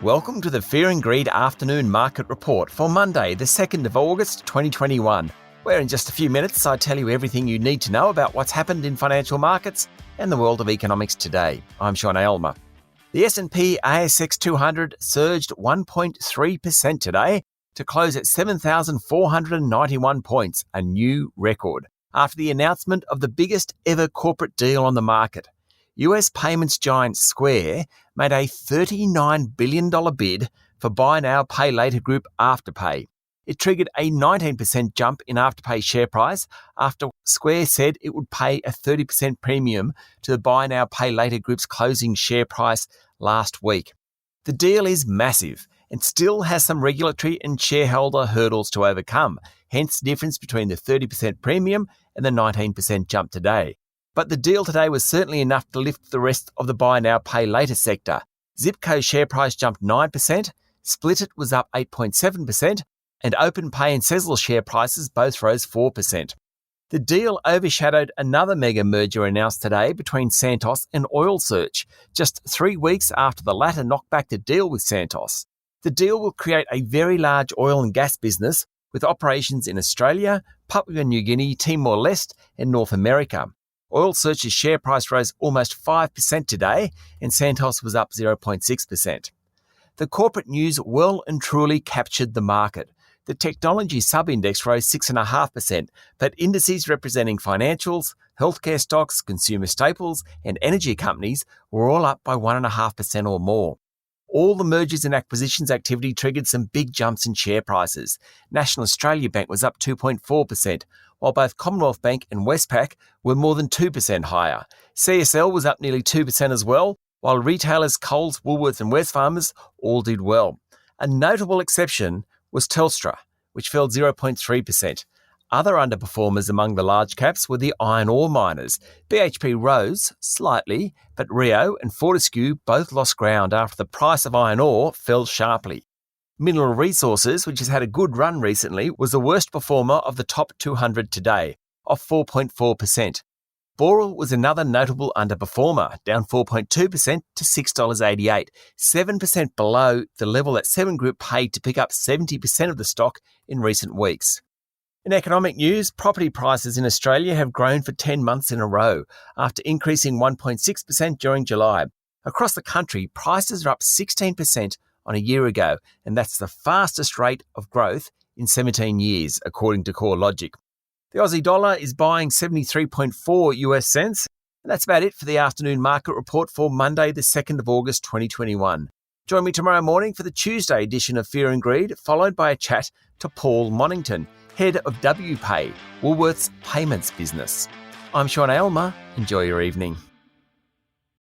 Welcome to the Fear and Greed Afternoon Market Report for Monday, the 2nd of August 2021, where in just a few minutes I tell you everything you need to know about what's happened in financial markets and the world of economics today. I'm Sean Aylmer. The S&P ASX 200 surged 1.3% today to close at 7,491 points, a new record, after the announcement of the biggest ever corporate deal on the market. US payments giant Square made a $39 billion bid for buy now, pay later group Afterpay. It triggered a 19% jump in Afterpay share price after Square said it would pay a 30% premium to the buy now, pay later group's closing share price last week. The deal is massive and still has some regulatory and shareholder hurdles to overcome, hence the difference between the 30% premium and the 19% jump today. But the deal today was certainly enough to lift the rest of the buy now, pay later sector. Zipco's share price jumped 9%, Splitit was up 8.7%, and OpenPay and Sezzle share prices both rose 4%. The deal overshadowed another mega merger announced today between Santos and Oil Search, just 3 weeks after the latter knocked back the deal with Santos. The deal will create a very large oil and gas business with operations in Australia, Papua New Guinea, Timor-Leste, and North America. Oil Search's share price rose almost 5% today, and Santos was up 0.6%. The corporate news well and truly captured the market. The technology sub-index rose 6.5%, but indices representing financials, healthcare stocks, consumer staples, and energy companies were all up by 1.5% or more. All the mergers and acquisitions activity triggered some big jumps in share prices. National Australia Bank was up 2.4%, while both Commonwealth Bank and Westpac were more than 2% higher. CSL was up nearly 2% as well, while retailers Coles, Woolworths and Wesfarmers all did well. A notable exception was Telstra, which fell 0.3%. Other underperformers among the large caps were the iron ore miners. BHP rose slightly, but Rio and Fortescue both lost ground after the price of iron ore fell sharply. Mineral Resources, which has had a good run recently, was the worst performer of the top 200 today, off 4.4%. Boral was another notable underperformer, down 4.2% to $6.88, 7% below the level that Seven Group paid to pick up 70% of the stock in recent weeks. In economic news, property prices in Australia have grown for 10 months in a row, after increasing 1.6% during July. Across the country, prices are up 16% on a year ago, and that's the fastest rate of growth in 17 years, according to CoreLogic. The Aussie dollar is buying 73.4 US cents, and that's about it for the afternoon market report for Monday, the 2nd of August 2021. Join me tomorrow morning for the Tuesday edition of Fear and Greed, followed by a chat to Paul Monington, head of WPay, Woolworths payments business. I'm Sean Aylmer. Enjoy your evening.